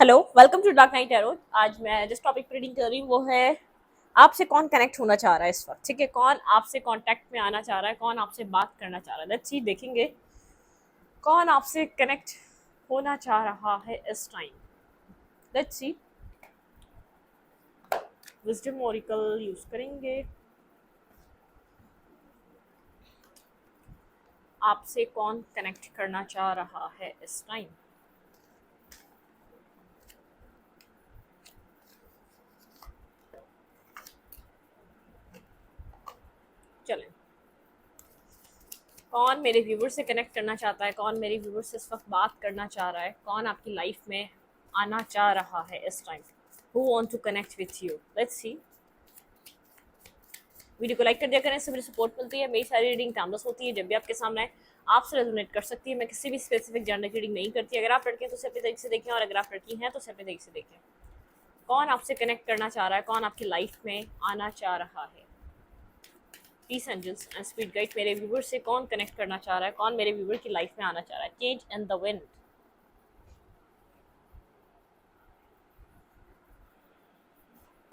Hello, welcome to dark knight arrow. आज मैं जिस टॉपिक पर रीडिंग कर रही हूँ वो है आपसे कौन कनेक्ट होना चाह रहा है इस वक्त। ठीक है, कौन आपसे कांटेक्ट में आना चाह रहा है, कौन आपसे बात करना चाह रहा है। लेट्स सी, देखेंगे कौन आपसे कनेक्ट होना चाह रहा है इस time. Let's see, wisdom Oracle use करेंगे। आपसे कौन कनेक्ट करना चाह रहा है इस टाइम। चलें, कौन मेरे व्यूवर से कनेक्ट करना चाहता है, कौन मेरे व्यूवर से इस वक्त बात करना चाह रहा है, कौन आपकी लाइफ में आना चाह रहा है इस time. Who want to connect with you. Let's see. Video को लाइक कर दिया करें, इससे मुझे सपोर्ट मिलती है। मेरी सारी रीडिंग टाइमलेस होती है, जब भी आपके सामने आए आपसे रेजोनेट कर सकती है। मैं किसी भी स्पेसिफिक जेंडर की रीडिंग नहीं करती। अगर आप लड़के हैं तो उसे अपने तरीके से देखें, और अगर आप लड़की हैं तो उसे अपने तरीके से देखें। कौन आपसे कनेक्ट करना चाह रहा है, कौन आपकी लाइफ में आना चाह रहा है। Please angels and spirit guide, मेरे व्यूवर से कौन कनेक्ट करना चाह रहा है, कौन मेरे व्यूवर की लाइफ में आना चाह रहा है। Change in the wind.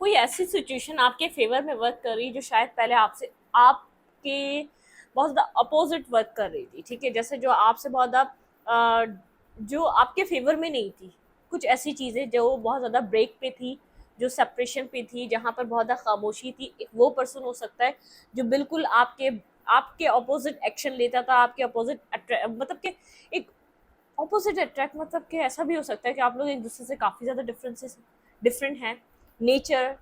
कोई ऐसी सिचुएशन आपके फेवर में वर्क कर रही है जो शायद पहले आपसे आपके बहुत ज़्यादा अपोजिट वर्क कर रही थी। ठीक है, जैसे जो आपसे बहुत ज़्यादा जो आपके फेवर में नहीं थी। कुछ ऐसी चीज़ें जो बहुत ज़्यादा ब्रेक पे थी, जो सेपरेशन पे थी, जहाँ पर बहुत ज़्यादा खामोशी थी। एक वो पर्सन हो सकता है जो बिल्कुल आपके आपके अपोजिट एक्शन लेता था, आपके अपोजिट मतलब कि एक ऑपोजिट अट्रैक्ट, मतलब कि ऐसा भी हो सकता है कि आप लोग एक दूसरे से काफ़ी ज़्यादा डिफरेंट हैं। नेचर,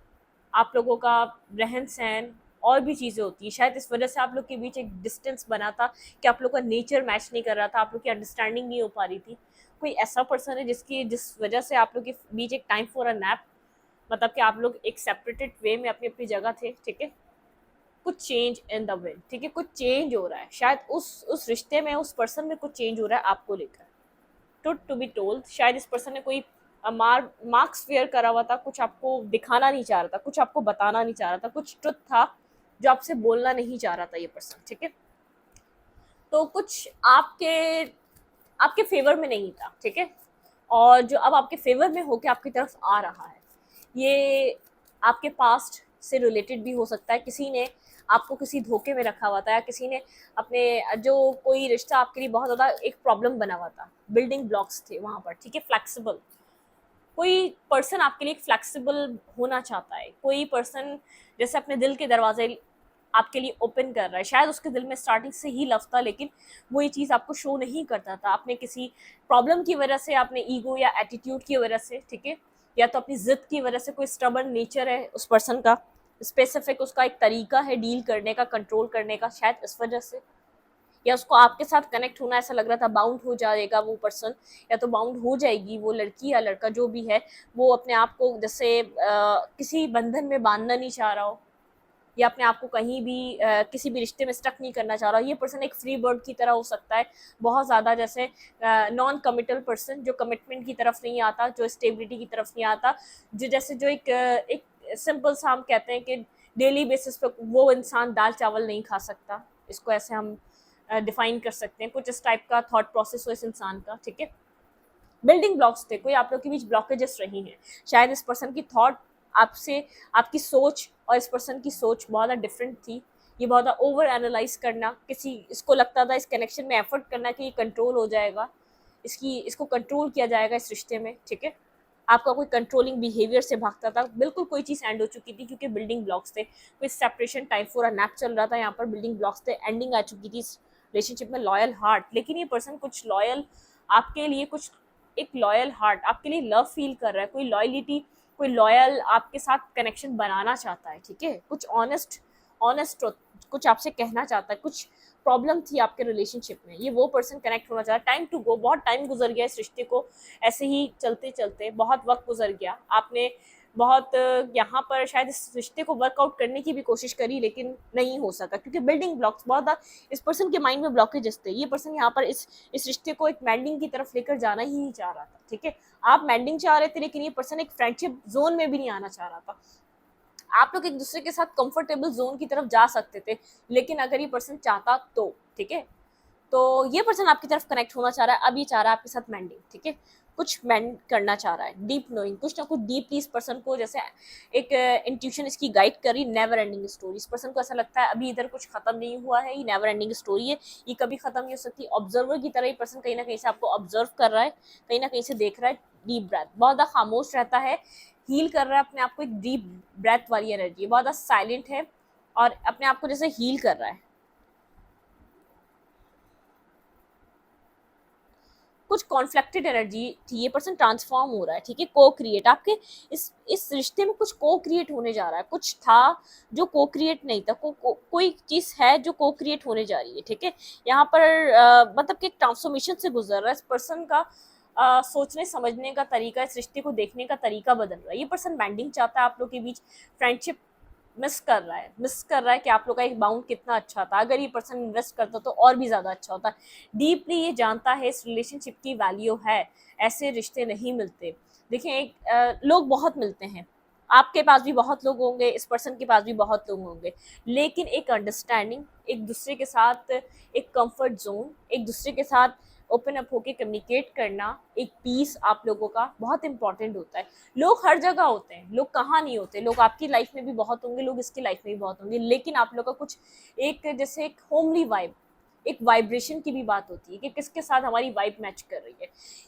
आप लोगों का रहन सहन, और भी चीज़ें होती हैं। शायद इस वजह से आप लोग के बीच एक डिस्टेंस बना था कि आप लोग का नेचर मैच नहीं कर रहा था, आप लोग की अंडरस्टैंडिंग नहीं हो पा रही थी। कोई ऐसा पर्सन है जिस वजह से आप लोग के बीच एक टाइम फॉर अ नैप, मतलब कि आप लोग एक सेपरेटेड वे में अपनी अपनी जगह थे। ठीक है, कुछ चेंज इन द विंड। ठीक है, कुछ चेंज हो रहा है, शायद उस रिश्ते में, उस पर्सन में कुछ चेंज हो रहा है आपको लेकर। टू बी टोल्ड, शायद इस पर्सन ने कोई मार्क्स वेयर करा हुआ था, कुछ आपको दिखाना नहीं चाह रहा था, कुछ आपको बताना नहीं चाह रहा था, कुछ ट्रुथ था जो आपसे बोलना नहीं चाह रहा था ये पर्सन। ठीक है, तो कुछ आपके आपके फेवर में नहीं था। ठीक है, और जो अब आपके फेवर में होके आपकी तरफ आ रहा है, ये आपके पास्ट से रिलेटेड भी हो सकता है। किसी ने आपको किसी धोखे में रखा हुआ था, या किसी ने अपने जो कोई रिश्ता आपके लिए बहुत ज़्यादा एक प्रॉब्लम बना हुआ था, बिल्डिंग ब्लॉक्स थे वहाँ पर। ठीक है, फ्लेक्सिबल कोई पर्सन आपके लिए फ्लेक्सिबल होना चाहता है। कोई पर्सन जैसे अपने दिल के दरवाजे आपके लिए ओपन कर रहा है। शायद उसके दिल में स्टार्टिंग से ही लव था, लेकिन वो ये चीज़ आपको शो नहीं करता था। आपने किसी प्रॉब्लम की वजह से, आपने ईगो या एटीट्यूड की वजह से, ठीक है, या तो अपनी जिद की वजह से, कोई स्टबर्न नेचर है उस पर्सन का, स्पेसिफिक उसका एक तरीका है डील करने का, कंट्रोल करने का, शायद इस वजह से। या उसको आपके साथ कनेक्ट होना ऐसा लग रहा था बाउंड हो जाएगा वो पर्सन, या तो बाउंड हो जाएगी वो लड़की या लड़का जो भी है। वो अपने आप को जैसे किसी बंधन में बांधना नहीं चाह रहा हो, या अपने आप को कहीं भी किसी भी रिश्ते में स्टक नहीं करना चाह रहा। ये पर्सन एक फ्री बर्ड की तरह हो सकता है, बहुत ज़्यादा जैसे नॉन कमिटल पर्सन, जो कमिटमेंट की तरफ नहीं आता, जो स्टेबिलिटी की तरफ नहीं आता, जो जैसे जो एक सिंपल सा हम कहते हैं कि डेली बेसिस पे वो इंसान दाल चावल नहीं खा सकता। इसको ऐसे हम डिफाइन कर सकते हैं। कुछ इस टाइप का थॉट प्रोसेस हो इस इंसान का। ठीक है, बिल्डिंग ब्लॉक्स थे, कोई आप लोग के बीच ब्लॉकेजेस रही हैं। शायद इस पर्सन की थॉट आपसे, आपकी सोच और इस पर्सन की सोच बहुत ज़्यादा डिफरेंट थी। ये बहुत ज़्यादा ओवर एनालाइज करना, किसी इसको लगता था इस कनेक्शन में एफर्ट करना कि ये कंट्रोल हो जाएगा, इसको कंट्रोल किया जाएगा इस रिश्ते में। ठीक है, आपका कोई कंट्रोलिंग बिहेवियर से भागता था। बिल्कुल कोई चीज़ एंड हो चुकी थी क्योंकि बिल्डिंग ब्लॉक्स थे। कोई separation time for a nap चल रहा था, यहाँ पर बिल्डिंग ब्लॉक्स थे, एंडिंग आ चुकी थी इस रिलेशनशिप में। लॉयल हार्ट, लेकिन ये पर्सन कुछ लॉयल आपके लिए, कुछ एक लॉयल हार्ट आपके लिए लव फील कर रहा है, कोई लॉयलिटी, कोई लॉयल आपके साथ कनेक्शन बनाना चाहता है। ठीक है, कुछ ऑनेस्ट ऑनेस्ट कुछ आपसे कहना चाहता है। कुछ प्रॉब्लम थी आपके रिलेशनशिप में, ये वो पर्सन कनेक्ट होना चाहता है। टाइम टू गो, बहुत टाइम गुजर गया इस रिश्ते को, ऐसे ही चलते चलते बहुत वक्त गुजर गया। आपने बहुत यहाँ पर शायद इस रिश्ते को वर्कआउट करने की भी कोशिश करी, लेकिन नहीं हो सका क्योंकि बिल्डिंग ब्लॉक्स बहुत इस पर्सन के माइंड में ब्लॉकेजेस थे। ये पर्सन यहाँ पर इस रिश्ते को एक मैंडिंग की तरफ लेकर जाना ही नहीं चाह रहा था। ठीक है, आप मैंडिंग चाह रहे थे, लेकिन ये पर्सन एक फ्रेंडशिप जोन में भी नहीं आना चाह रहा था। आप लोग एक दूसरे के साथ कंफर्टेबल जोन की तरफ जा सकते थे, लेकिन अगर ये पर्सन चाहता तो। ठीक है, तो ये पर्सन आपकी तरफ कनेक्ट होना चाह रहा है, अब ये चाह रहा है आपके साथ मैंडिंग। ठीक है, कुछ मेंट करना चाह रहा है, डीप नोइंग, कुछ ना कुछ डीपली इस पर्सन को, जैसे एक इंट्यूशन इसकी गाइड करी, नेवर एंडिंग स्टोरी। इस पर्सन को ऐसा लगता है अभी इधर कुछ खत्म नहीं हुआ है, ये नेवर एंडिंग स्टोरी है, ये कभी खत्म नहीं हो सकती। ऑब्जर्वर की तरह ये पर्सन कहीं ना कहीं से आपको ऑब्जर्व कर रहा है, कहीं ना कहीं से देख रहा है। डीप ब्रेथ, बहुत ज़्यादा खामोश रहता है, हील कर रहा है अपने आप को, एक डीप ब्रेथ वाली एनर्जी, बहुत ज़्यादा साइलेंट है और अपने आप को जैसे हील कर रहा है। कुछ कॉन्फ्लिक्टेड एनर्जी थी, ये पर्सन ट्रांसफॉर्म हो रहा है, ठीक है, को क्रिएट आपके इस रिश्ते में कुछ को क्रिएट होने जा रहा है, कुछ था जो को क्रिएट नहीं था, कोई चीज है जो को क्रिएट होने जा रही है, ठीक है। यहाँ पर मतलब कि एक ट्रांसफॉर्मेशन से गुजर रहा है इस पर्सन का। सोचने समझने का तरीका, इस रिश्ते को देखने का तरीका बदल रहा है। ये पर्सन बैंडिंग चाहता है आप लोग के बीच, फ्रेंडशिप मिस कर रहा है कि आप लोग का एक बाउंड कितना अच्छा था, अगर ये पर्सन इन्वेस्ट करता तो और भी ज़्यादा अच्छा होता। डीपली ये जानता है इस रिलेशनशिप की वैल्यू है, ऐसे रिश्ते नहीं मिलते। देखिए लोग बहुत मिलते हैं, आपके पास भी बहुत लोग होंगे, इस पर्सन के पास भी बहुत लोग होंगे, लेकिन एक अंडरस्टैंडिंग, एक दूसरे के साथ एक कंफर्ट जोन, एक दूसरे के साथ ओपन अप होके कम्युनिकेट करना, एक पीस आप लोगों का बहुत इंपॉर्टेंट होता है। लोग हर जगह होते हैं, लोग कहाँ नहीं होते, लोग आपकी लाइफ में भी बहुत होंगे, लोग इसकी लाइफ में भी बहुत होंगे, लेकिन आप लोग का कुछ एक जैसे एक होमली वाइब, एक वाइब्रेशन की भी बात होती है कि किसके साथ हमारी वाइब मैच कर रही है।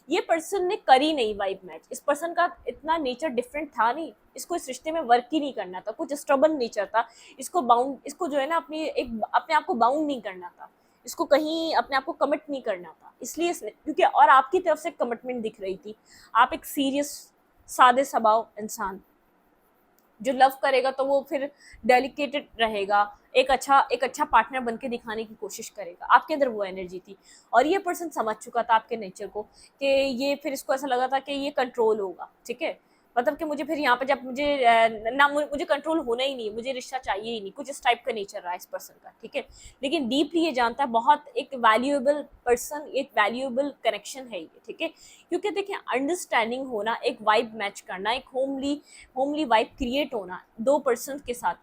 ये पर्सन ने करी नहीं वाइब मैच, इस पर्सन का इतना नेचर डिफरेंट था नहीं, इसको इस रिश्ते में वर्क ही नहीं करना था, कुछ स्टबन नेचर था, इसको जो है ना अपने आप को बाउंड नहीं करना था, इसको कहीं अपने आप को कमिट नहीं करना था, इसलिए इसने, क्योंकि और आपकी तरफ से कमिटमेंट दिख रही थी। आप एक सीरियस सादे स्वभाव इंसान, जो लव करेगा तो वो फिर डेलिकेटेड रहेगा, एक अच्छा पार्टनर बन के दिखाने की कोशिश करेगा, आपके अंदर वो एनर्जी थी। और ये पर्सन समझ चुका था आपके नेचर को, कि ये फिर इसको ऐसा लगा था कि ये कंट्रोल होगा, ठीक है, मतलब कि मुझे फिर यहाँ पे जब मुझे कंट्रोल होना ही नहीं, मुझे रिश्ता चाहिए ही नहीं, कुछ इस टाइप का नेचर रहा है इस पर्सन का, ठीक है। लेकिन डीपली ये जानता है, बहुत एक वैल्यूएबल पर्सन, एक वैल्यूएबल कनेक्शन है ये, ठीक है। क्योंकि देखिए अंडरस्टैंडिंग होना, एक वाइब मैच करना, एक होमली वाइब क्रिएट होना, दो पर्सन के साथ,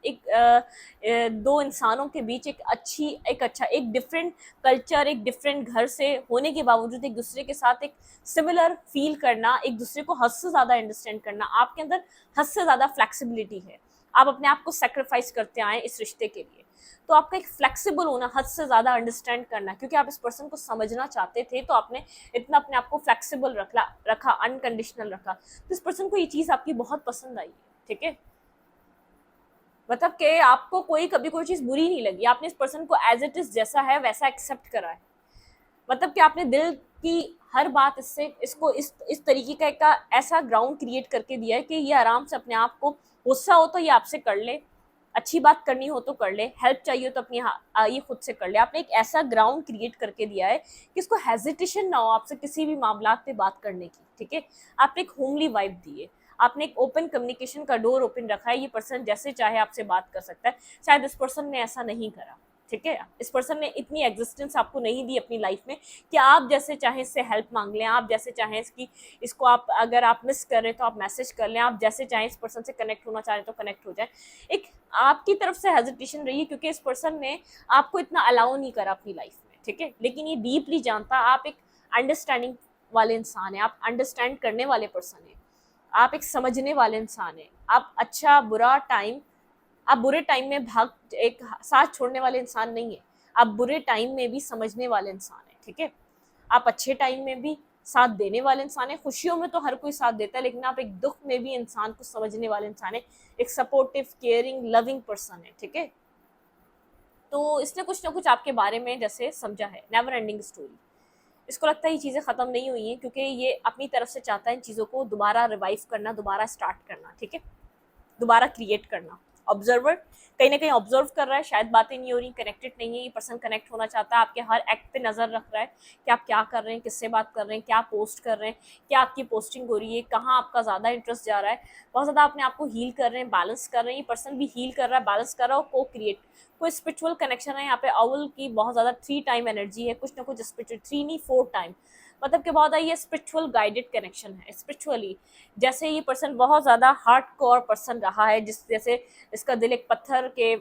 दो इंसानों के बीच एक डिफरेंट कल्चर, एक डिफरेंट घर से होने के बावजूद एक दूसरे के साथ एक सिमिलर फील करना, एक दूसरे को हद से ज़्यादा अंडरस्टैंड करना, आपके अंदर हद से ज़्यादा फ्लेक्सिबिलिटी है, आप अपने आप को सेक्रीफाइस करते आए इस रिश्ते के लिए। तो आपका एक फ्लेक्सिबल होना, हद से ज़्यादा अंडरस्टैंड करना, क्योंकि आप इस पर्सन को समझना चाहते थे, तो आपने इतना अपने आप को फ्लेक्सिबल रखा, अनकंडीशनल रखा। तो इस पर्सन को ये चीज़ आपकी बहुत पसंद आई है, ठीक है। मतलब कि आपको कभी कोई चीज़ बुरी नहीं लगी, आपने इस पर्सन को एज इट इज़ जैसा है वैसा एक्सेप्ट करा है। मतलब कि आपने दिल की हर बात इसको इस तरीके का ऐसा ग्राउंड क्रिएट करके दिया है कि ये आराम से अपने आप को, गुस्सा हो तो ये आपसे कर ले, अच्छी बात करनी हो तो कर ले, हेल्प चाहिए तो ये खुद से कर ले। आपने एक ऐसा ग्राउंड क्रिएट करके दिया है कि इसको हेजिटेशन ना हो आपसे किसी भी मामला पे बात करने की, ठीक है। आपने एक होमली वाइब दी है, आपने एक ओपन कम्युनिकेशन का डोर ओपन रखा है, ये पर्सन जैसे चाहे आपसे बात कर सकता है। शायद इस पर्सन ने ऐसा नहीं करा, ठीक है। इस पर्सन ने इतनी एग्जिस्टेंस आपको नहीं दी अपनी लाइफ में कि आप जैसे चाहें इससे हेल्प मांग लें, आप जैसे चाहें इसको आप अगर आप मिस कर रहे हैं तो आप मैसेज कर लें, आप जैसे चाहें इस पर्सन से कनेक्ट होना चाह रहे हैं तो कनेक्ट हो जाए। एक आपकी तरफ से हेजिटेशन रही है क्योंकि इस पर्सन ने आपको इतना अलाउ नहीं करा अपनी लाइफ में, ठीक है। लेकिन ये डीपली जानता, आप एक अंडरस्टैंडिंग वाले इंसान हैं, आप अंडरस्टैंड करने वाले पर्सन हैं, आप एक समझने वाले इंसान हैं, आप अच्छा बुरा टाइम, आप बुरे टाइम में एक साथ छोड़ने वाले इंसान नहीं है, आप बुरे टाइम में भी समझने वाले इंसान है, ठीक है। आप अच्छे टाइम में भी साथ देने वाले इंसान है, खुशियों में तो हर कोई साथ देता है, लेकिन आप एक दुख में भी इंसान को समझने वाले इंसान है, एक सपोर्टिव केयरिंग लविंग पर्सन है, ठीक है। तो इसने कुछ ना कुछ आपके बारे में जैसे समझा है, नेवर एंडिंग स्टोरी। इसको लगता है ये चीज़ें ख़त्म नहीं हुई हैं, क्योंकि ये अपनी तरफ से चाहता है इन चीज़ों को दोबारा रिवाइव करना, दोबारा स्टार्ट करना, ठीक है, दोबारा क्रिएट करना। ऑब्जर्वर कहीं ना कहीं ऑब्जर्व कर रहा है, शायद बातें नहीं हो रही, कनेक्टेड नहीं है, ये पर्सन कनेक्ट होना चाहता है, आपके हर एक्ट पे नज़र रख रहा है कि आप क्या कर रहे हैं, किससे बात कर रहे हैं, क्या पोस्ट कर रहे हैं, क्या आपकी पोस्टिंग हो रही है, कहाँ आपका ज़्यादा इंटरेस्ट जा रहा है। बहुत ज़्यादा अपने आप को हील कर रहे हैं, बैलेंस कर रहे हैं, ये पर्सन भी हील कर रहा है, बैलेंस कर रहा है, और को क्रिएट कोई स्पिरिचुअल कनेक्शन है। यहाँ पे अवल की बहुत ज़्यादा 3 टाइम एनर्जी है, कुछ ना कुछ स्पिरिचुअल, 3 नहीं 4 टाइम, मतलब कि बहुत ये स्पिरिचुअल गाइडेड कनेक्शन है। स्पिरिचुअली जैसे ये पर्सन बहुत ज़्यादा हार्ड कोर पर्सन रहा है, जैसे इसका दिल एक पत्थर के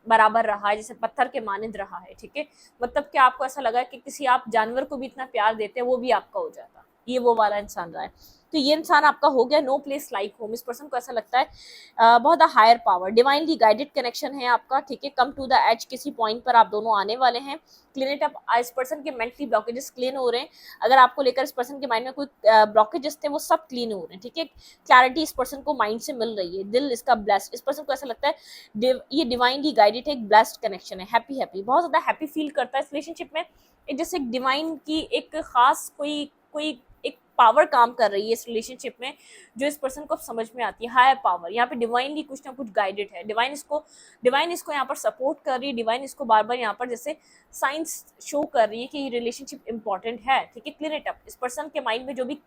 बराबर रहा है, जैसे पत्थर के मानिंद रहा है, ठीक है। मतलब कि आपको ऐसा लगा कि किसी आप जानवर को भी इतना प्यार देते हैं वो भी आपका हो जाता, ये वो वाला इंसान रहा है। तो ये इंसान आपका हो गया नो प्लेस लाइक होम। इस पर्सन को ऐसा लगता है बहुत higher power, divinely guided connection है आपका, ठीक है। कम टू द एज, किसी पॉइंट पर आप दोनों आने वाले हैं। क्लीन इट अप, इस पर्सन के मेंटली ब्लॉकेजेस क्लीन हो रहे हैं। अगर आपको लेकर इस पर्सन के माइंड में कोई ब्लॉकेजेस थे वो सब क्लीन हो रहे हैं, ठीक है। क्लैरिटी इस पर्सन को माइंड से मिल रही है, दिल इसका ब्लेस्ड। इस पर्सन को ऐसा लगता है ये डिवाइनली गाइडेड है, एक ब्लेस्ड कनेक्शन है, हैप्पी हैप्पी, बहुत ज्यादा हैप्पी फील करता है इस रिलेशनशिप में। एक जैसे एक डिवाइन की एक खास कोई कोई एक पावर काम कर रही है इस रिलेशनशिप में, जो इस पर्सन को समझ में आती है, हायर पावर। यहाँ पे डिवाइनली कुछ ना कुछ गाइडेड है, डिवाइन इसको यहाँ पर सपोर्ट कर रही है, डिवाइन इसको बार बार यहाँ पर जैसे साइंस शो कर रही है कि ये रिलेशनशिप इंपॉर्टेंट है, ठीक है। क्लियर इट अप, इस पर्सन के माइंड में जो भी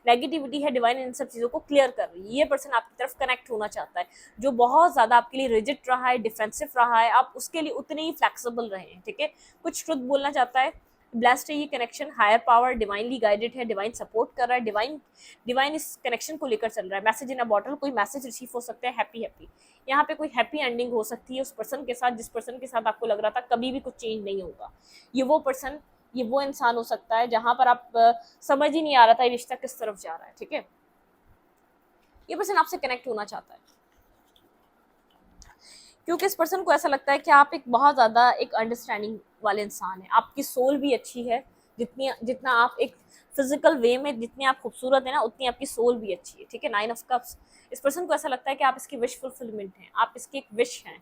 नेगेटिविटी है डिवाइन इन सब चीज़ों को क्लियर कर रही है। ये पर्सन आपकी तरफ कनेक्ट होना चाहता है, जो बहुत ज़्यादा आपके लिए रिजिड रहा है, डिफेंसिव रहा है, आप उसके लिए उतने ही फ्लेक्सिबल रहे हैं, ठीक है। कुछ ट्रुथ बोलना चाहता है, ब्लेस्ड है ये connection, higher power, divinely guided है, डिवाइन सपोर्ट कर रहा है, डिवाइन इस कनेक्शन को लेकर चल रहा है। मैसेज इन अ बॉटल, कोई मैसेज रिसीव हो सकता है, हैप्पी हैप्पी। यहाँ पे कोई हैप्पी एंडिंग हो सकती है उस पर्सन के साथ जिस पर्सन के साथ आपको लग रहा था कभी भी कुछ चेंज नहीं होगा। ये वो पर्सन, ये वो इंसान हो सकता है जहां पर आप समझ ही नहीं आ रहा था ये रिश्ता किस तरफ जा रहा है, ठीक है। ये पर्सन आपसे कनेक्ट होना चाहता है क्योंकि इस पर्सन को ऐसा लगता है कि आप एक बहुत ज़्यादा एक अंडरस्टैंडिंग वाले इंसान हैं, आपकी सोल भी अच्छी है। जितना आप एक फिजिकल वे में जितनी आप खूबसूरत है ना, उतनी आपकी सोल भी अच्छी है, ठीक है। 9 ऑफ कप्स, इस पर्सन को ऐसा लगता है कि आप इसकी विश फुलफिलमेंट हैं, आप इसकी एक विश हैं।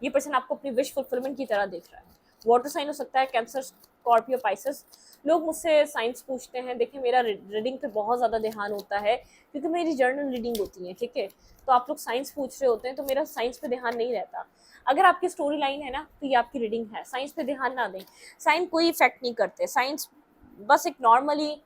ये पर्सन आपको अपनी विश फुलफिलमेंट की तरह देख रहा है। वाटर साइन हो सकता है, कैंसर, स्कॉर्पियो, पाइसेस। लोग मुझसे साइंस पूछते हैं, देखिए मेरा रीडिंग पे बहुत ज़्यादा ध्यान होता है क्योंकि मेरी जर्नल रीडिंग होती है, ठीक है। तो आप लोग साइंस पूछ रहे होते हैं तो मेरा साइंस पे ध्यान नहीं रहता। अगर आपकी स्टोरी लाइन है ना तो ये आपकी रीडिंग है, साइंस पे ध्यान ना दें। साइंस कोई इफेक्ट नहीं करते, साइंस बस एक नॉर्मली,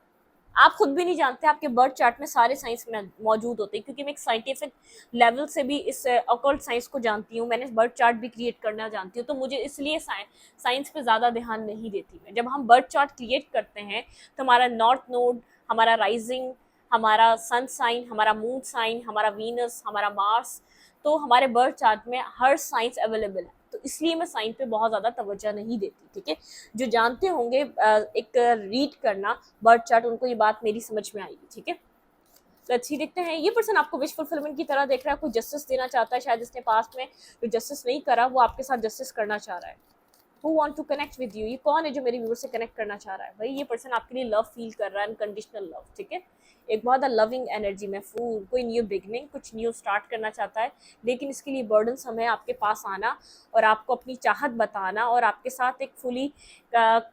आप खुद भी नहीं जानते आपके बर्थ चार्ट में सारे साइंस में मौजूद होते हैं, क्योंकि मैं एक साइंटिफिक लेवल से भी इस ऑकल्ट साइंस को जानती हूँ, मैंने बर्थ चार्ट भी क्रिएट करना जानती हूँ, तो मुझे इसलिए साइंस पे ज़्यादा ध्यान नहीं देती मैं। जब हम बर्थ चार्ट क्रिएट करते हैं तो हमारा नॉर्थ नोड, हमारा राइजिंग, हमारा सन साइन, हमारा मून साइन, हमारा वीनस, हमारा मार्स, तो हमारे बर्थ चार्ट में हर साइंस अवेलेबल है। तो इसलिए मैं साइन पे बहुत ज़्यादा तवज्जो नहीं देती, ठीक है। जो जानते होंगे एक रीड करना बर्थ चार्ट, उनको ये बात मेरी समझ में आएगी, ठीक है। तो अच्छी देखते हैं, ये पर्सन आपको विश फुलफिलमेंट की तरह देख रहा है, कोई जस्टिस देना चाहता है, शायद इसने पास्ट में जो जस्टिस नहीं करा वो आपके साथ जस्टिस करना चाह रहा है। Who want to connect with you, ये कौन है जो मेरे व्यूअर से कनेक्ट करना चाह रहा है? भाई ये पर्सन आपके लिए लव फील कर रहा है, अनकंडीशनल लव, ठीक है। एक बहुत लविंग एनर्जी में फूल, कोई न्यू बिगनिंग, कुछ न्यू स्टार्ट करना चाहता है, लेकिन इसके लिए बर्डन समय आपके पास आना और आपको अपनी चाहत बताना और आपके साथ एक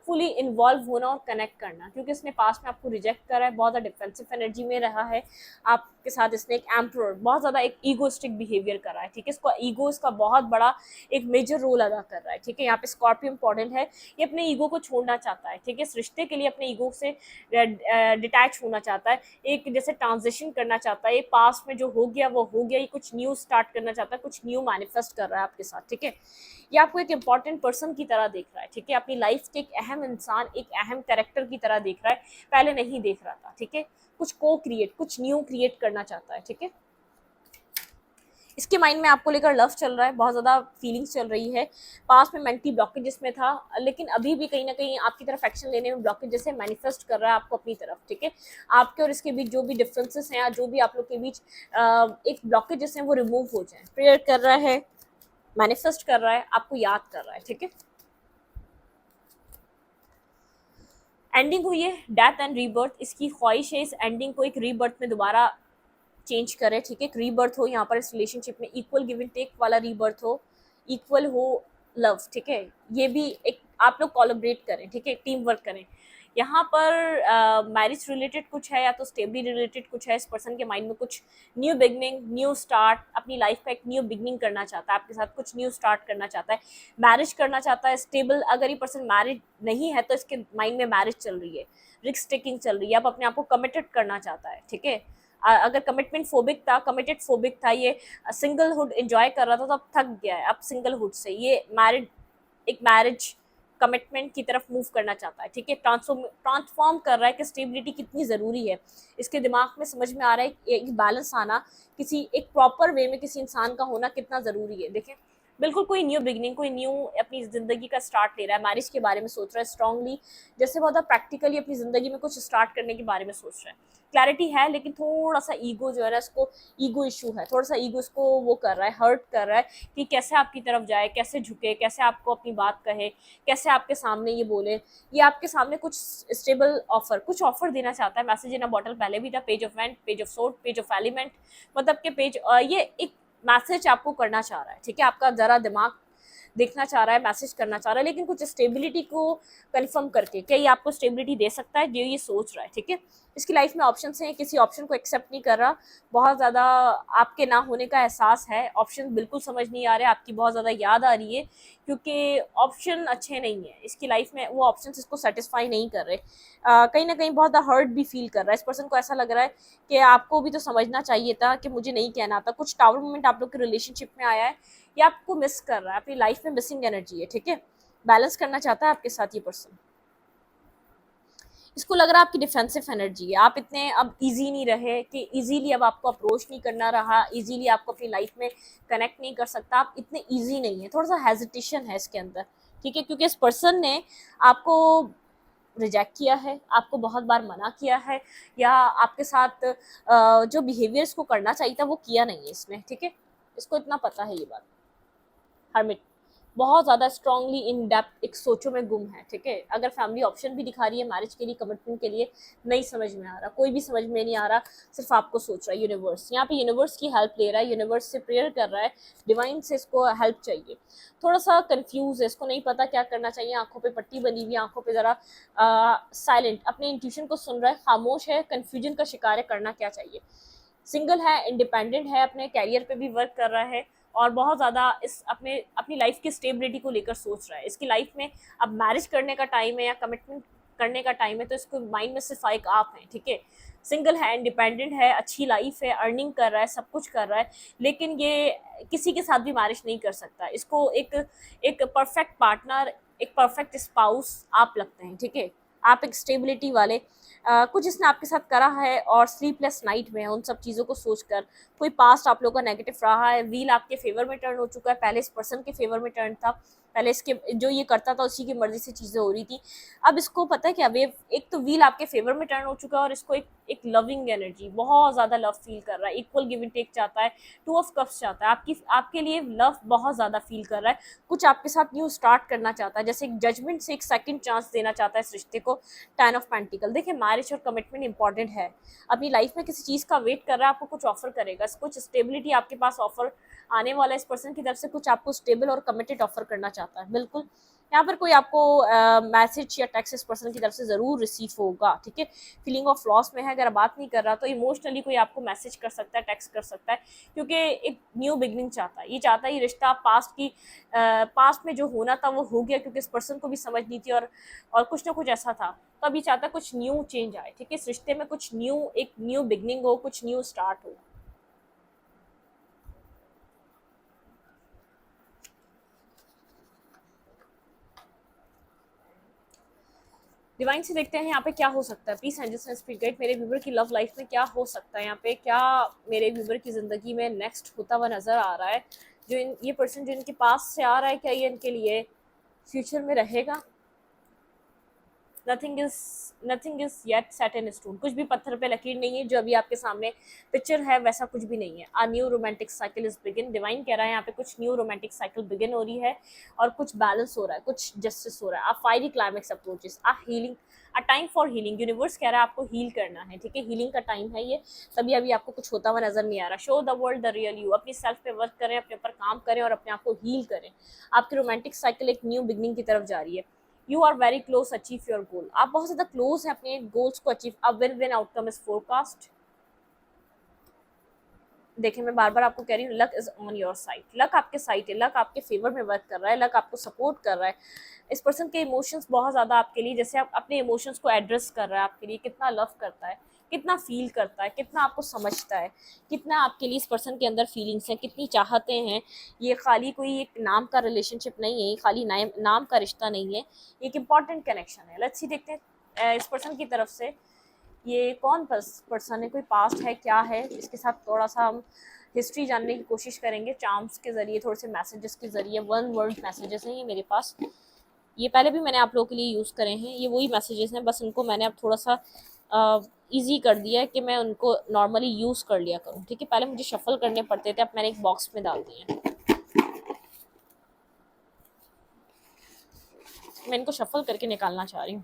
फुली इन्वॉल्व होना और कनेक्ट करना, क्योंकि इसने पास में आपको रिजेक्ट करा है, बहुत ज़्यादा डिफेंसिव एनर्जी में रहा है आपके साथ। इसने एक एम्परर, बहुत ज़्यादा एक ईगोस्टिक बिहेवियर करा है, ठीक है। इसका ईगो इसका बहुत बड़ा एक मेजर रोल अदा कर रहा है, ठीक है। यहाँ पे स्कॉर्पियो इंपॉर्टेंट है, ये अपने ईगो को छोड़ना चाहता है, ठीक है। इस रिश्ते के लिए अपने ईगो से डिटैच होना चाहता है, एक जैसे ट्रांजिशन करना चाहता है, ये पास्ट में जो हो गया वो हो गया, ये कुछ न्यू स्टार्ट करना चाहता है, कुछ न्यू मैनिफेस्ट कर रहा है आपके साथ, ठीक है। ये आपको एक इंपॉर्टेंट पर्सन की तरह देख रहा है, ठीक है। अपनी लाइफ के एक अहम इंसान, एक अहम कैरेक्टर की तरह देख रहा है, पहले नहीं देख रहा था, ठीक है। कुछ को क्रिएट, कुछ न्यू क्रिएट करना चाहता है, ठीक है। इसके माइंड में आपको लेकर लव चल रहा है, बहुत ज़्यादा फीलिंग्स चल रही है। पास में मेंटली ब्लॉकेज जिसमें था, लेकिन अभी भी कहीं ना कहीं आपकी तरफ एक्शन लेने में ब्लॉकेज जैसे मैनिफेस्ट कर रहा है आपको अपनी तरफ, ठीक है। आपके और इसके बीच जो भी डिफरेंसेस हैं या जो भी आप लोग के बीच एक ब्लॉकेज जैसे हैं वो रिमूव हो जाए, प्रेयर कर रहा है, मैनिफेस्ट कर रहा है, आपको याद कर रहा है, ठीक है। एंडिंग हुई है, डेथ एंड रीबर्थ, इसकी ख्वाहिश है इस एंडिंग को एक रीबर्थ में दोबारा चेंज करे, ठीक है। एक रीबर्थ हो यहाँ पर इस रिलेशनशिप में, इक्वल गिव एंड टेक वाला रीबर्थ हो, इक्वल हो लव, ठीक है। ये भी एक आप लोग कोलैबोरेट करें, ठीक है, टीम वर्क करें। यहाँ पर मैरिज रिलेटेड कुछ है या तो स्टेबली रिलेटेड कुछ है, इस पर्सन के माइंड में कुछ न्यू बिगनिंग, न्यू स्टार्ट, अपनी लाइफ का एक न्यू बिगनिंग करना चाहता है आपके साथ, कुछ न्यू स्टार्ट करना चाहता है, मैरिज करना चाहता है स्टेबल। अगर ये पर्सन मैरिज नहीं है तो इसके माइंड में मैरिज चल रही है, रिस्क टेकिंग चल रही है, आप अपने आप को कमिटेड करना चाहता है, ठीक है। अगर कमिटमेंट फोबिक था, कमिटेड फोबिक था, ये सिंगलहुड एंजॉय कर रहा था तो अब थक गया है, अब सिंगलहुड से ये मैरिड, एक मैरिज कमिटमेंट की तरफ मूव करना चाहता है, ठीक है। ट्रांसफॉर्म कर रहा है कि स्टेबिलिटी कितनी ज़रूरी है, इसके दिमाग में समझ में आ रहा है एक बैलेंस आना, किसी एक प्रॉपर वे में किसी इंसान का होना कितना ज़रूरी है। देखें बिल्कुल कोई न्यू बिगिनिंग, कोई न्यू अपनी ज़िंदगी का स्टार्ट ले रहा है, मैरिज के बारे में सोच रहा है स्ट्रांगली, जैसे बहुत प्रैक्टिकली अपनी ज़िंदगी में कुछ स्टार्ट करने के बारे में सोच रहा है। क्लैरिटी है, लेकिन थोड़ा सा ईगो जो है ना, इसको ईगो इशू है, थोड़ा सा ईगो इसको वो कर रहा है, हर्ट कर रहा है कि कैसे आपकी तरफ जाए, कैसे झुके, कैसे आपको अपनी बात कहे, कैसे आपके सामने ये बोले। ये आपके सामने कुछ स्टेबल ऑफर, कुछ ऑफर देना चाहता है। मैसेज इन अ बॉटल पहले भी था, page of went, page of sword, page of element, मतलब के पेज, ये एक मैसेज आपको करना चाह रहा है, ठीक है, आपका जरा दिमाग देखना चाह रहा है, मैसेज करना चाह रहा है, लेकिन कुछ स्टेबिलिटी को कंफर्म करके, क्या ये आपको स्टेबिलिटी दे सकता है, जो ये सोच रहा है, ठीक है। इसकी लाइफ में ऑप्शन हैं, किसी ऑप्शन को एक्सेप्ट नहीं कर रहा, बहुत ज़्यादा आपके ना होने का एहसास है, ऑप्शन बिल्कुल समझ नहीं आ रहे, आपकी बहुत ज़्यादा याद आ रही है, क्योंकि ऑप्शन अच्छे नहीं है इसकी लाइफ में, वो ऑप्शन इसको सेटिस्फाई नहीं कर रहे। कहीं ना कहीं बहुत हर्ट भी फील कर रहा है, इस पर्सन को ऐसा लग रहा है कि आपको भी तो समझना चाहिए था कि मुझे नहीं कहना था। कुछ टावर मोमेंट आप लोग के रिलेशनशिप में आया है, या आपको मिस कर रहा है, अपनी लाइफ में मिसिंग एनर्जी है, ठीक है, बैलेंस करना चाहता है आपके साथ ये पर्सन। इसको लग रहा है आपकी डिफेंसिव एनर्जी है, आप इतने अब इजी नहीं रहे कि इजीली अब आपको अप्रोच नहीं करना रहा, इजीली आपको अपनी लाइफ में कनेक्ट नहीं कर सकता, आप इतने इजी नहीं है, थोड़ा सा हेजिटेशन है इसके अंदर, ठीक है, क्योंकि इस पर्सन ने आपको रिजेक्ट किया है, आपको बहुत बार मना किया है, या आपके साथ जो बिहेवियर इसको करना चाहिए था वो किया नहीं है इसने, ठीक है, इसको इतना पता है ये बात। हर्मिट बहुत ज़्यादा स्ट्रांगली इन डेप्थ एक सोचों में गुम है, ठीक है। अगर फैमिली ऑप्शन भी दिखा रही है मैरिज के लिए, कमिटमेंट के लिए, नहीं समझ में आ रहा, कोई भी समझ में नहीं आ रहा, सिर्फ आपको सोच रहा है। यूनिवर्स यहाँ पे यूनिवर्स की हेल्प ले रहा है, यूनिवर्स से प्रेयर कर रहा है, डिवाइन से इसको हेल्प चाहिए। थोड़ा सा कंफ्यूज है, इसको नहीं पता क्या करना चाहिए, आंखों पे पट्टी बनी हुई, आंखों पे ज़रा साइलेंट, अपने इंट्यूशन को सुन रहा है, खामोश है, कन्फ्यूजन का शिकार है, करना क्या चाहिए। सिंगल है, इंडिपेंडेंट है, अपने कैरियर पे भी वर्क कर रहा है, और बहुत ज़्यादा इस अपनी लाइफ की स्टेबिलिटी को लेकर सोच रहा है। इसकी लाइफ में अब मैरिज करने का टाइम है या कमिटमेंट करने का टाइम है, तो इसको माइंड में सिर्फ एक आप हैं, ठीक है। सिंगल है, इंडिपेंडेंट है, अच्छी लाइफ है, अर्निंग कर रहा है, सब कुछ कर रहा है, लेकिन ये किसी के साथ भी मैरिज नहीं कर सकता। इसको एक परफेक्ट पार्टनर, एक परफेक्ट स्पाउस आप लगते हैं, ठीक है। आप एक स्टेबिलिटी वाले, कुछ इसने आपके साथ करा है और स्लीपलेस नाइट में है उन सब चीज़ों को सोचकर। कोई पास्ट आप लोगों का नेगेटिव रहा है, व्हील आपके फेवर में टर्न हो चुका है, पहले इस पर्सन के फेवर में टर्न था, पहले इसके जो ये करता था उसी की मर्जी से चीज़ें हो रही थी। अब इसको पता है क्या, वेव एक तो व्हील आपके फेवर में टर्न हो चुका है, और इसको एक लविंग एनर्जी, बहुत ज़्यादा लव फील कर रहा है, इक्वल गिव एंड टेक चाहता है, टू ऑफ कप्स चाहता है, आपके लिए लव बहुत ज़्यादा फील कर रहा है, कुछ आपके साथ न्यू स्टार्ट करना चाहता है, जैसे एक जजमेंट से एक सेकंड चांस देना चाहता है इस रिश्ते को। टेन ऑफ पेंटिकल, देखिए मैरिज और कमिटमेंट इंपॉर्टेंट है, अपनी लाइफ में किसी चीज़ का वेट कर रहा है, आपको कुछ ऑफर करेगा, कुछ स्टेबिलिटी आपके पास ऑफर आने वाला है, इस पर्सन की तरफ से कुछ आपको स्टेबल और कमिटेड ऑफर करना चाहता है। बिल्कुल यहाँ पर कोई आपको मैसेज या टेक्स्ट इस पर्सन की तरफ से ज़रूर रिसीव होगा, ठीक है। फीलिंग ऑफ लॉस में है, अगर बात नहीं कर रहा तो इमोशनली कोई आपको मैसेज कर सकता है, टेक्स्ट कर सकता है, क्योंकि एक न्यू बिगनिंग चाहता है, ये चाहता है ये रिश्ता पास्ट में जो होना था वो हो गया, क्योंकि इस पर्सन को भी समझ नहीं थी, और कुछ ना कुछ ऐसा था, तो अभी चाहता है कुछ न्यू चेंज आए, ठीक है, इस रिश्ते में कुछ न्यू, एक न्यू बिगनिंग हो, कुछ न्यू स्टार्ट हो। डिवाइन से देखते हैं यहाँ पे क्या हो सकता है। Please angels and spirit guide, मेरे व्यूवर की लव लाइफ में क्या हो सकता है, यहाँ पे क्या मेरे व्यूवर की जिंदगी में नेक्स्ट होता हुआ नजर आ रहा है। ये पर्सन जो इनके पास से आ रहा है, क्या ये इनके लिए फ्यूचर में रहेगा। Nothing is yet set in stone, कुछ भी पत्थर पे लकीर नहीं है, जो अभी आपके सामने पिक्चर है वैसा कुछ भी नहीं है। A new romantic cycle is begin, divine कह रहा है यहाँ पे कुछ न्यू रोमांटिक साइकिल बिगिन हो रही है, और कुछ बैलेंस हो रहा है, कुछ जस्टिस हो रहा है। A fiery climax approaches, a healing, a time for healing, universe कह रहा है आपको हील करना है, ठीक है, हीलिंग का टाइम है ये, तभी अभी आपको कुछ होता हुआ नजर नहीं आ रहा। Show the world the real you, अपनी सेल्फ पे वर्क करें, अपने ऊपर काम करें, और अपने आप को हील करें। आपकी रोमांटिक साइकिल एक न्यू बिगनिंग की तरफ जा रही है। You are very close achieve your goal, आप बहुत ज्यादा क्लोज हैं अपने गोल्स को अचीव। अब win win outcome is forecast. देखिए मैं बार बार आपको कह रही हूँ, luck is on your side, luck आपके साइड है, लक आपके फेवर में वर्क कर रहा है, लक आपको सपोर्ट कर रहा है। इस पर्सन के इमोशंस बहुत ज़्यादा आपके लिए, जैसे आप अपने इमोशंस को एड्रेस कर रहा है आपके लिए, कितना लव करता है, कितना फील करता है, कितना आपको समझता है, कितना आपके लिए इस पर्सन के अंदर फीलिंग्स हैं, कितनी चाहते हैं। ये खाली कोई एक नाम का रिलेशनशिप नहीं है, ये खाली नाम का रिश्ता नहीं है, एक इम्पॉर्टेंट कनेक्शन है। लेट्स सी देखते हैं इस पर्सन की तरफ से ये कौन पर्सन है, कोई पास्ट है, क्या है, इसके साथ थोड़ा सा हम हिस्ट्री जानने की कोशिश करेंगे चार्म्स के ज़रिए, थोड़े से मैसेजेस के ज़रिए। वन वर्ड मैसेजेस हैं ये मेरे पास, ये पहले भी मैंने आप लोगों के लिए यूज़ करे हैं, ये वही मैसेजेस हैं, बस इनको मैंने अब थोड़ा सा ईजी कर दिया है कि मैं उनको नॉर्मली यूज़ कर लिया करूँ, ठीक है। पहले मुझे शफल करने पड़ते थे, अब मैंने एक बॉक्स में डाल दिए हैं। मैं इनको शफल करके निकालना चाह रही हूँ,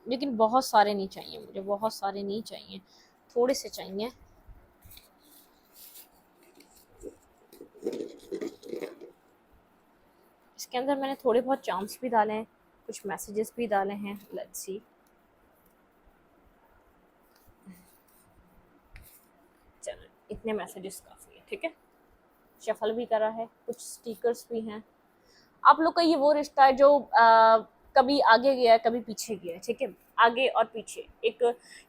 लेकिन बहुत सारे नहीं चाहिए मुझे, बहुत सारे नहीं चाहिए, थोड़े से चाहिए। इसके अंदर मैंने थोड़े बहुत चार्म्स भी डाले हैं, कुछ मैसेजेस भी डाले हैं। लेट्स सी, चलो इतने मैसेजेस काफ़ी है, ठीक है। शफल भी करा है, कुछ स्टिकर्स भी हैं। आप लोग का ये वो रिश्ता है जो कभी आगे गया है, कभी पीछे गया है, ठीक है। आगे और पीछे, एक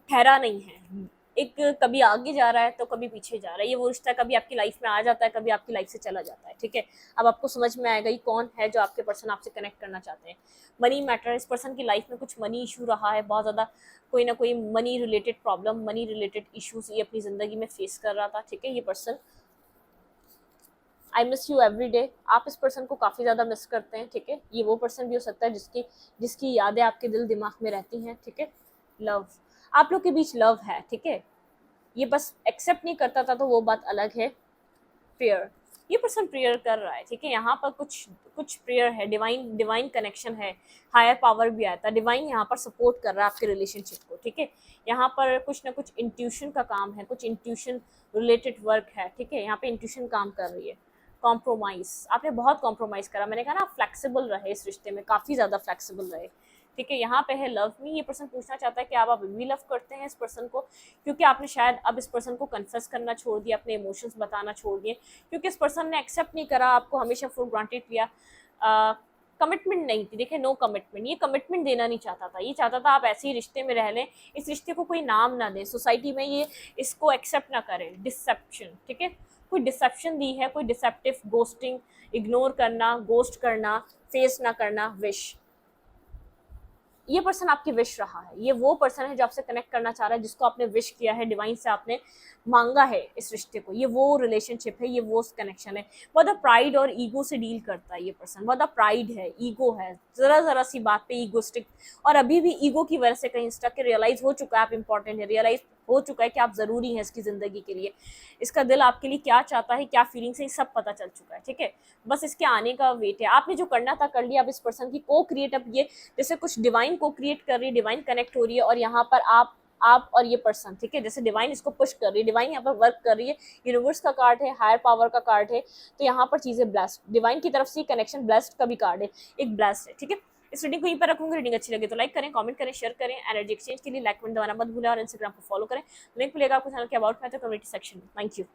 ठहरा नहीं है, एक कभी आगे जा रहा है तो कभी पीछे जा रहा है। ये वो रिश्ता कभी आपकी लाइफ में आ जाता है, कभी आपकी लाइफ से चला जाता है, ठीक है। अब आपको समझ में आएगा ये कौन है जो आपके पर्सन आपसे कनेक्ट करना चाहते हैं। मनी मैटर, इस पर्सन की लाइफ में कुछ मनी इशू रहा है बहुत ज़्यादा, कोई ना कोई money related problem, money related issues ये अपनी ज़िंदगी में फेस कर रहा था, ठीक है। ये person I miss you every day, आप इस पर्सन को काफ़ी ज़्यादा मिस करते हैं, ठीक है। ये वो पर्सन भी हो सकता है जिसकी यादें आपके दिल दिमाग में रहती हैं, ठीक है। लव, आप लोग के बीच लव है, ठीक है। ये बस एक्सेप्ट नहीं करता था तो वो बात अलग है। प्रेयर, ये पर्सन प्रेयर कर रहा है, ठीक है। यहाँ पर कुछ कुछ प्रेयर है, डिवाइन डिवाइन कनेक्शन है, हायर पावर भी आया था, डिवाइन यहाँ पर सपोर्ट कर रहा है आपके रिलेशनशिप को, ठीक है। यहाँ पर कुछ ना कुछ इंट्यूशन का काम है, कुछ इंट्यूशन रिलेटेड वर्क है, ठीक है। यहाँ पे इंट्यूशन काम कर रही है। कॉम्प्रोमाइज़, आपने बहुत कॉम्प्रोमाइज़ करा, मैंने कहा ना आप फ्लेक्सिबल रहे इस रिश्ते में, काफ़ी ज़्यादा फ्लेक्सिबल रहे, ठीक है। यहाँ पे है लव में, ये पर्सन पूछना चाहता है कि आप अभी भी लव करते हैं इस पर्सन को, क्योंकि आपने शायद अब इस पर्सन को कन्फेस करना छोड़ दिया, अपने इमोशंस बताना छोड़ दिए, क्योंकि इस पर्सन ने एक्सेप्ट नहीं करा, आपको हमेशा फॉर ग्रांटेड लिया, कमिटमेंट नहीं थी, देखिए नो कमिटमेंट, ये कमिटमेंट देना नहीं चाहता था, ये चाहता था आप ऐसे ही रिश्ते में रह लें, इस रिश्ते को कोई नाम ना दें, सोसाइटी में ये इसको एक्सेप्ट ना करें, डिसेप्शन, ठीक है। कोई डिसेप्शन दी है, कोई डिसेप्टिव गोस्टिंग, इग्नोर करना, गोस्ट करना, फेस ना करना, विश, ये पर्सन आपकी विश रहा है, ये वो पर्सन है जो आपसे कनेक्ट करना चाह रहा है, जिसको आपने विश किया है, डिवाइन से आपने मांगा है इस रिश्ते को, ये वो रिलेशनशिप है, ये वो कनेक्शन है। बहुत प्राइड और ईगो से डील करता है ये पर्सन, बहुत प्राइड है, ईगो है, ज़रा ज़रा सी बात पे ईगोस्टिक, और अभी भी ईगो की वजह से कहीं स्टक, रियलाइज़ हो चुका है आप इंपॉर्टेंट है, रियलाइज़ हो चुका है कि आप ज़रूरी हैं इसकी ज़िंदगी के लिए, इसका दिल आपके लिए क्या चाहता है, क्या फीलिंग्स है, सब पता चल चुका है, ठीक है। बस इसके आने का वेट है, आपने जो करना था कर लिया, अब इस पर्सन की को क्रिएट, अब ये जैसे कुछ डिवाइन को क्रिएट कर रही है, डिवाइन कनेक्ट हो रही है, और यहाँ पर आप और ये पर्सन, ठीक है, जैसे डिवाइन इसको पुश कर रही है, डिवाइन यहाँ पर वर्क कर रही है, यूनिवर्स का कार्ड है, हायर पावर का कार्ड है, तो यहाँ पर चीज़ें ब्लेस्ड, डिवाइन की तरफ से कनेक्शन ब्लेस्ड का भी कार्ड है, एक ब्लेस्ड है, ठीक है। इस रीडिंग को यहीं पर रखूंगी, रीडिंग अच्छी लगे तो लाइक करें, कमेंट करें, शेयर करें, एनर्जी एक्सचेंज के लिए लाइक बटन दबाना मत भूलें, और इंस्टाग्राम को फॉलो करें। लिंक मिलेगा आपको चैनल के अबाउट में तो कम्युनिटी सेक्शन में। Thank you.